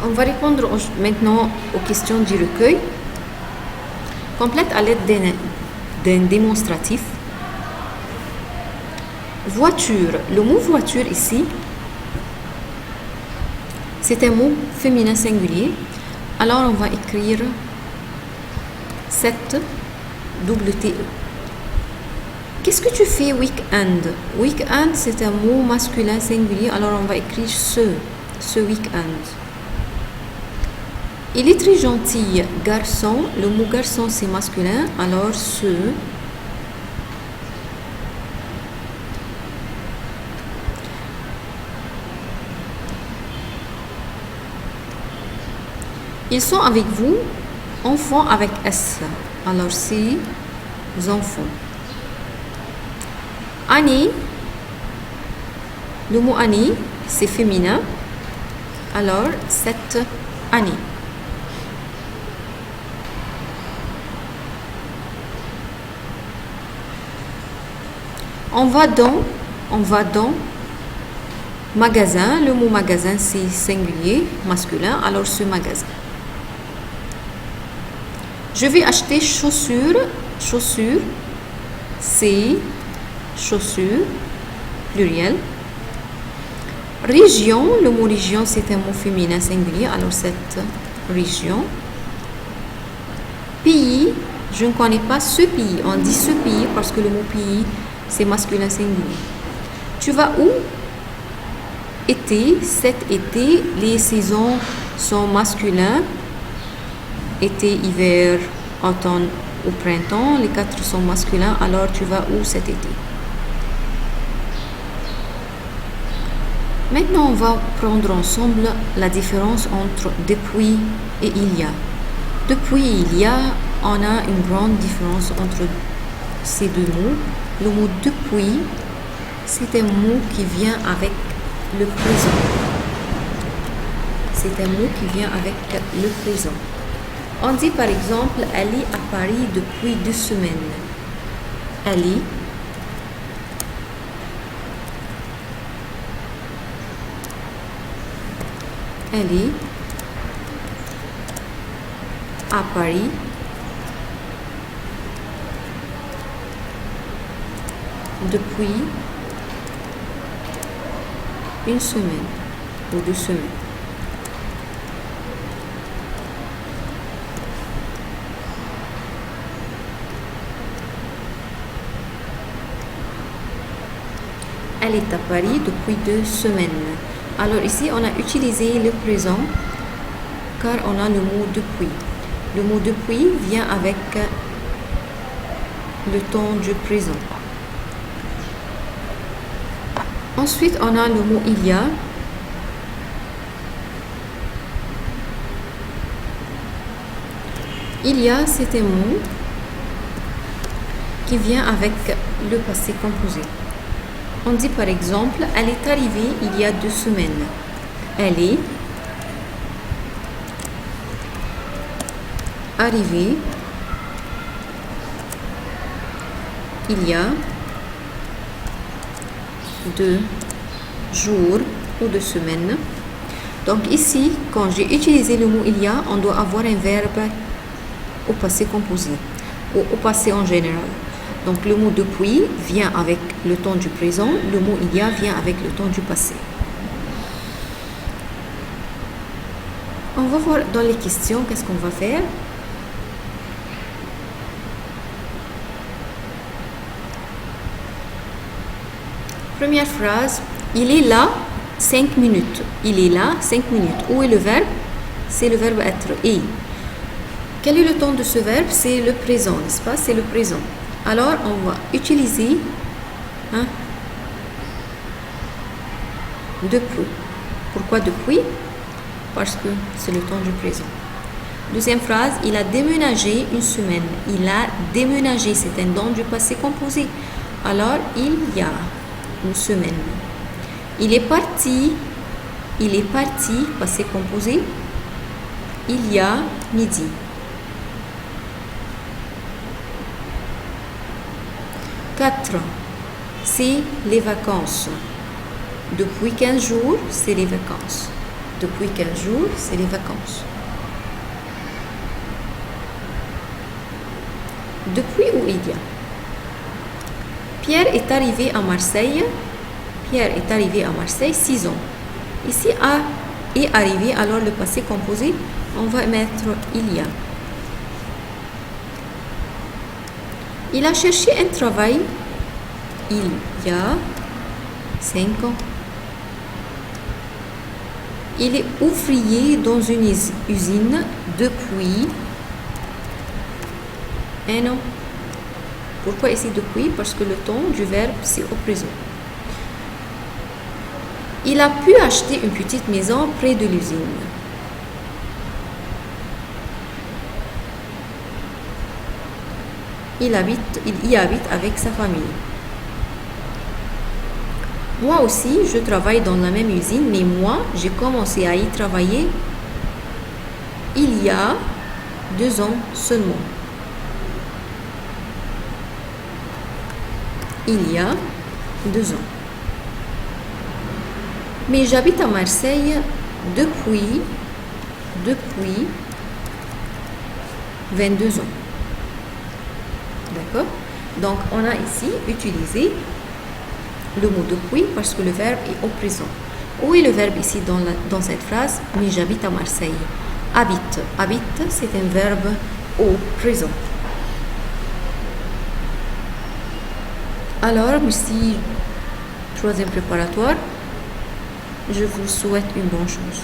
On va répondre maintenant aux questions du recueil. Complète à l'aide d'un démonstratif. Voiture. Le mot voiture ici, c'est un mot féminin singulier. Alors on va écrire cette WTE. Qu'est-ce que tu fais week-end? Week-end, c'est un mot masculin singulier. Alors on va écrire ce week-end. Il est très gentil, garçon. Le mot garçon, c'est masculin. Alors ce. Ils sont avec vous, enfants avec S. Alors c'est enfants. Année, le mot année, c'est féminin. Alors cette année. On va dans magasin. Le mot magasin, c'est singulier, masculin. Alors ce magasin. Je vais acheter chaussures. Chaussures, c'est chaussures, pluriel. Région, le mot région, c'est un mot féminin singulier. Alors cette région. Pays, je ne connais pas ce pays. On dit ce pays parce que le mot pays, c'est masculin singulier. Tu vas où? Été, cet été, les saisons sont masculins. Été, hiver, automne ou printemps, les quatre sont masculins. Alors tu vas où cet été? Maintenant, on va prendre ensemble la différence entre depuis et il y a. Depuis et il y a, on a une grande différence entre ces deux mots. Le mot depuis, c'est un mot qui vient avec le présent. C'est un mot qui vient avec le présent. On dit par exemple, elle est à Paris depuis 2 semaines. Elle est à Paris depuis 1 semaine ou 2 semaines. Elle est à Paris depuis 2 semaines. Alors ici, on a utilisé le présent car on a le mot depuis. Le mot depuis vient avec le temps du présent. Ensuite, on a le mot il y a. Il y a, c'est un mot qui vient avec le passé composé. On dit par exemple, elle est arrivée il y a 2 semaines. Elle est arrivée il y a 2 jours ou 2 semaines. Donc ici, quand j'ai utilisé le mot il y a, on doit avoir un verbe au passé composé ou au passé en général. Donc le mot depuis vient avec le temps du présent, le mot il y a vient avec le temps du passé. On va voir dans les questions qu'est-ce qu'on va faire. Première phrase, il est là 5 minutes. Il est là 5 minutes. Où est le verbe? C'est le verbe être. Et quel est le temps de ce verbe? C'est le présent, n'est-ce pas? C'est le présent. Alors, on va utiliser depuis. Pourquoi depuis? Parce que c'est le temps du présent. Deuxième phrase, il a déménagé 1 semaine. Il a déménagé, c'est un nom du passé composé. Alors, il y a 1 semaine. Il est parti, passé composé. Il y a midi. Quatre, c'est les vacances. Depuis 15 jours, c'est les vacances. Depuis 15 jours, c'est les vacances. Depuis ou il y a. Pierre est arrivé à Marseille. Pierre est arrivé à Marseille 6 ans. Ici, a est arrivé, alors le passé composé, on va mettre il y a. Il a cherché un travail il y a 5 ans. Il est ouvrier dans une usine depuis 1 an. Pourquoi ici depuis? Parce que le temps du verbe, c'est au présent. Il a pu acheter une petite maison près de l'usine. Il y habite avec sa famille. Moi aussi, je travaille dans la même usine, mais moi, j'ai commencé à y travailler il y a 2 ans seulement. Il y a 2 ans. Mais j'habite à Marseille depuis 22 ans. D'accord? Donc, on a ici utilisé le mot depuis parce que le verbe est au présent. Où est le verbe ici dans cette phrase? Mais j'habite à Marseille. Habite. Habite, c'est un verbe au présent. Alors, merci. Troisième préparatoire. Je vous souhaite une bonne chance.